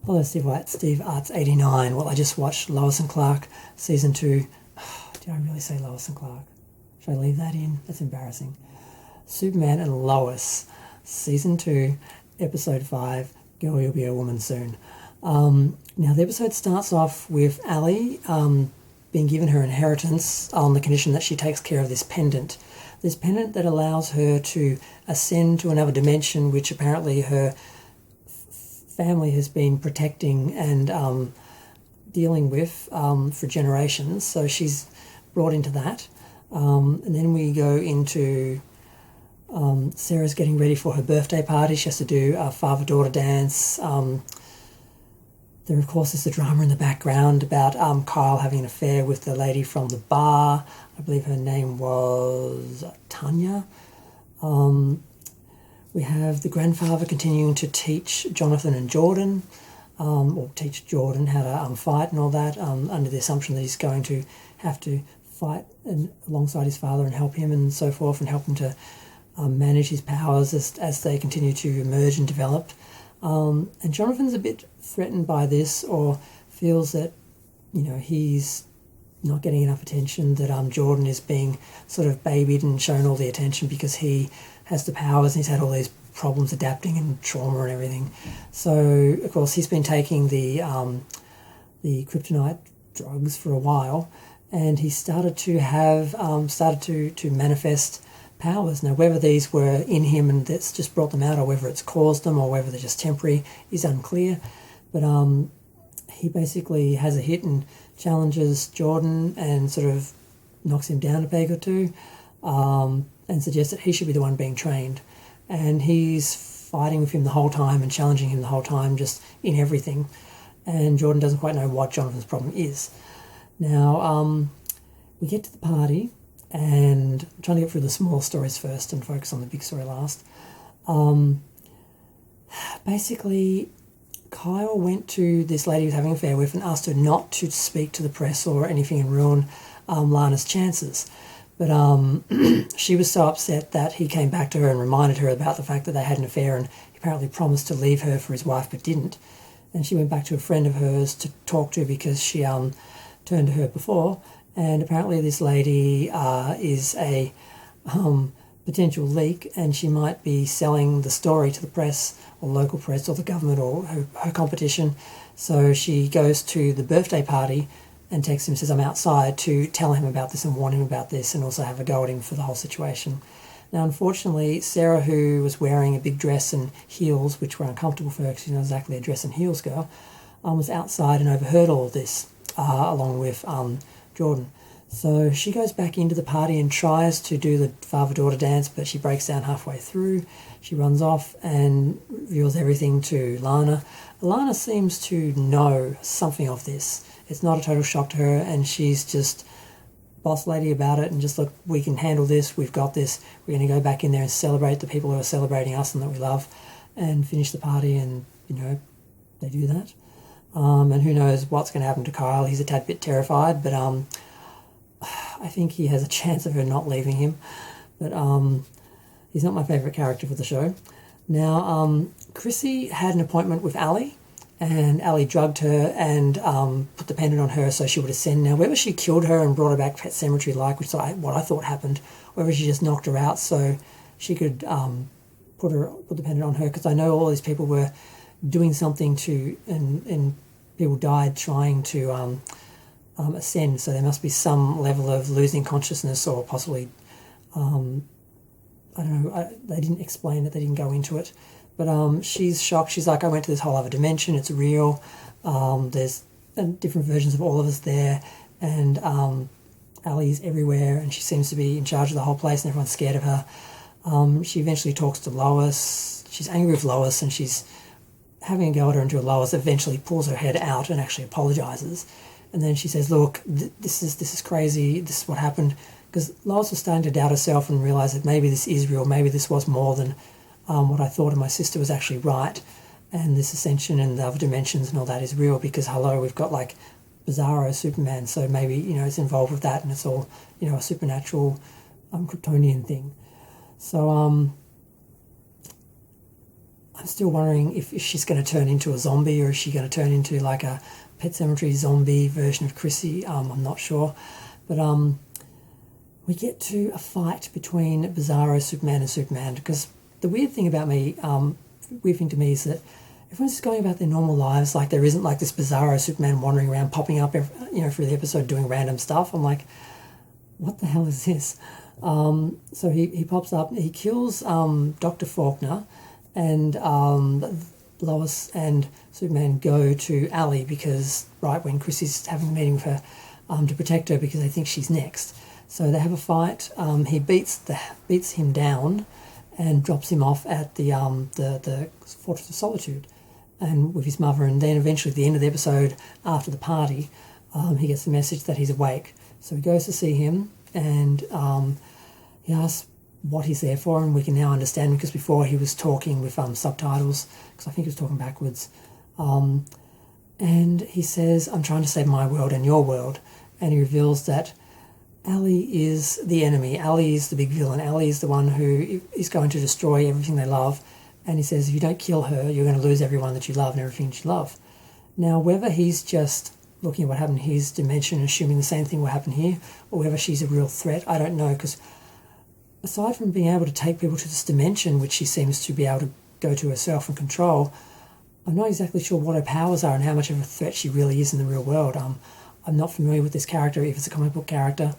Hello, Steve White, Steve Arts 89. Well, I just watched Lois and Clark season 2. Did I really say Lois and Clark? Should I leave that in? That's embarrassing. Superman and Lois, season 2, episode 5. Girl, you'll be a woman soon. Now the episode starts off with Ali being given her inheritance on the condition that she takes care of this pendant. This pendant that allows her to ascend to another dimension, which apparently her family has been protecting and dealing with for generations. So she's brought into that. And then we go into Sarah's getting ready for her birthday party. She has to do a father-daughter dance. There, of course, is the drama in the background about Kyle having an affair with the lady from the bar. I believe her name was Tanya. We have the grandfather continuing to teach Jonathan and Jordan, or teach Jordan how to fight and all that, under the assumption that he's going to have to fight alongside his father and help him and so forth, and help him to manage his powers as they continue to emerge and develop. And Jonathan's a bit threatened by this, or feels that, he's not getting enough attention, that Jordan is being sort of babied and shown all the attention because he has the powers and he's had all these problems adapting and trauma and everything. So, of course, he's been taking the kryptonite drugs for a while, and he started to have to manifest powers. Now, whether these were in him and that's just brought them out, or whether it's caused them, or whether they're just temporary, is unclear. But he basically has a hit and challenges Jordan and sort of knocks him down a peg or two, and suggests that he should be the one being trained. And he's fighting with him the whole time and challenging him the whole time, just in everything. And Jordan doesn't quite know what Jonathan's problem is. Now, we get to the party, and I'm trying to get through the small stories first and focus on the big story last. Basically, Kyle went to this lady he was having an affair with and asked her not to speak to the press or anything and ruin Lana's chances. But she was so upset that he came back to her and reminded her about the fact that they had an affair, and he apparently promised to leave her for his wife but didn't. And she went back to a friend of hers to talk to because she turned to her before. And apparently this lady is a potential leak, and she might be selling the story to the press or local press or the government or her competition. So she goes to the birthday party and texts him, says, "I'm outside," to tell him about this and warn him about this, and also have a go at him for the whole situation. Now, unfortunately, Sarah, who was wearing a big dress and heels, which were uncomfortable for her because she's not exactly a dress and heels girl, was outside and overheard all of this, along with Jordan. So she goes back into the party and tries to do the father-daughter dance, but she breaks down halfway through. She runs off and reveals everything to Lana. Lana seems to know something of this. It's not a total shock to her, and she's just boss lady about it and just, look, we can handle this, we've got this, we're going to go back in there and celebrate the people who are celebrating us and that we love, and finish the party. And, they do that. And who knows what's going to happen to Kyle. He's a tad bit terrified, but I think he has a chance of her not leaving him. But he's not my favourite character for the show. Now, Chrissy had an appointment with Ali, and Ali drugged her and put the pendant on her so she would ascend. Now, whether she killed her and brought her back Pet Cemetery-like, which is what I thought happened, whether she just knocked her out so she could put the pendant on her, because I know all these people were doing something to, and people died trying to ascend, so there must be some level of losing consciousness, or possibly, I don't know, they didn't explain it, they didn't go into it. But she's shocked. She's like, I went to this whole other dimension, it's real. There's different versions of all of us there, and Ali's everywhere, and she seems to be in charge of the whole place, and everyone's scared of her. She eventually talks to Lois. She's angry with Lois, and she's having a go at her until Lois eventually pulls her head out and actually apologises. And then she says, look, this is crazy, this is what happened. Because Lois was starting to doubt herself and realise that maybe this is real, maybe this was more than what I thought, and my sister was actually right, and this ascension and the other dimensions and all that is real, because, hello, we've got, like, Bizarro Superman, so maybe, it's involved with that, and it's all, a supernatural Kryptonian thing. So, I'm still wondering if she's going to turn into a zombie, or is she going to turn into like a Pet Sematary zombie version of Chrissy. I'm not sure. But we get to a fight between Bizarro, Superman and Superman, because the weird thing to me is that everyone's just going about their normal lives, like there isn't like this Bizarro Superman wandering around, popping up through the episode doing random stuff. I'm like, what the hell is this? So he pops up, he kills Dr. Faulkner, and Lois and Superman go to Ally because right when Chrissy's having a meeting with her to protect her because they think she's next. So they have a fight. He beats him down and drops him off at the Fortress of Solitude and with his mother. And then eventually at the end of the episode, after the party, he gets the message that he's awake. So he goes to see him and he asks what he's there for, and we can now understand because before he was talking with subtitles because I think he was talking backwards. And he says, I'm trying to save my world and your world. And he reveals that Ally is the enemy. Ally is the big villain. Ally is the one who is going to destroy everything they love. And he says, if you don't kill her, you're going to lose everyone that you love and everything that you love. Now, whether he's just looking at what happened in his dimension and assuming the same thing will happen here, or whether she's a real threat, I don't know, because aside from being able to take people to this dimension, which she seems to be able to go to herself and control, I'm not exactly sure what her powers are and how much of a threat she really is in the real world. I'm not familiar with this character, if it's a comic book character.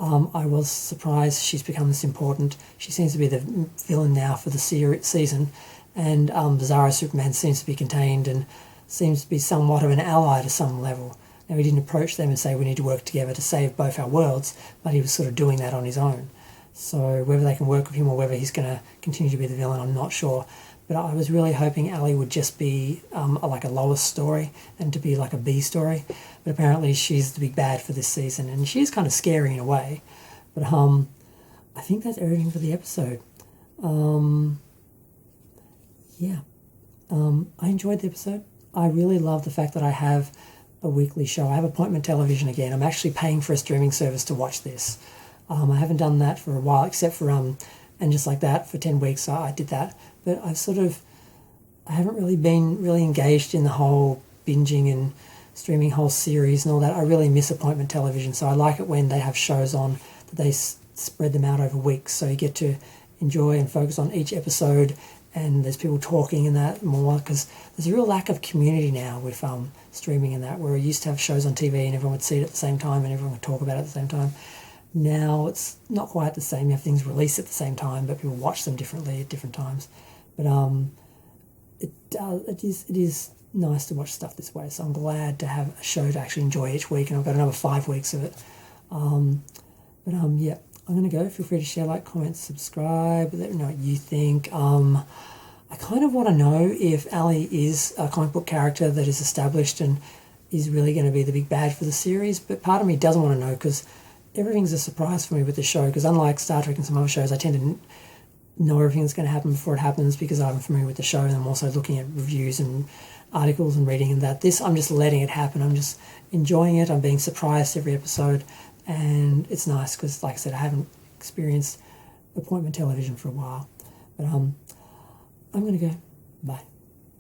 I was surprised she's become this important. She seems to be the villain now for the season, and Bizarro Superman seems to be contained and seems to be somewhat of an ally to some level. Now, he didn't approach them and say we need to work together to save both our worlds, but he was sort of doing that on his own. So whether they can work with him or whether he's going to continue to be the villain, I'm not sure. But I was really hoping Ally would just be like a Lois story and to be like a B story. But apparently she's the big bad for this season, and she is kind of scary in a way. But I think that's everything for the episode. I enjoyed the episode. I really love the fact that I have a weekly show. I have appointment television again. I'm actually paying for a streaming service to watch this. I haven't done that for a while, except for and just like that for 10 weeks I did that. But I haven't really been really engaged in the whole binging and streaming whole series and all that. I really miss appointment television, so I like it when they have shows on that they spread them out over weeks, so you get to enjoy and focus on each episode, and there's people talking and that more, because there's a real lack of community now with streaming and that, where we used to have shows on TV and everyone would see it at the same time and everyone would talk about it at the same time. Now it's not quite the same. You have things released at the same time, but people watch them differently at different times. But it is nice to watch stuff this way. So I'm glad to have a show to actually enjoy each week, and I've got another 5 weeks of it. I'm going to go. Feel free to share, like, comment, subscribe. Let me know what you think. I kind of want to know if Ally is a comic book character that is established and is really going to be the big bad for the series, but part of me doesn't want to know because everything's a surprise for me with the show, because unlike Star Trek and some other shows, I tend to know everything that's going to happen before it happens because I'm familiar with the show, and I'm also looking at reviews and articles and reading and that. This, I'm just letting it happen. I'm just enjoying it. I'm being surprised every episode, and it's nice because, like I said, I haven't experienced appointment television for a while. But I'm going to go. Bye.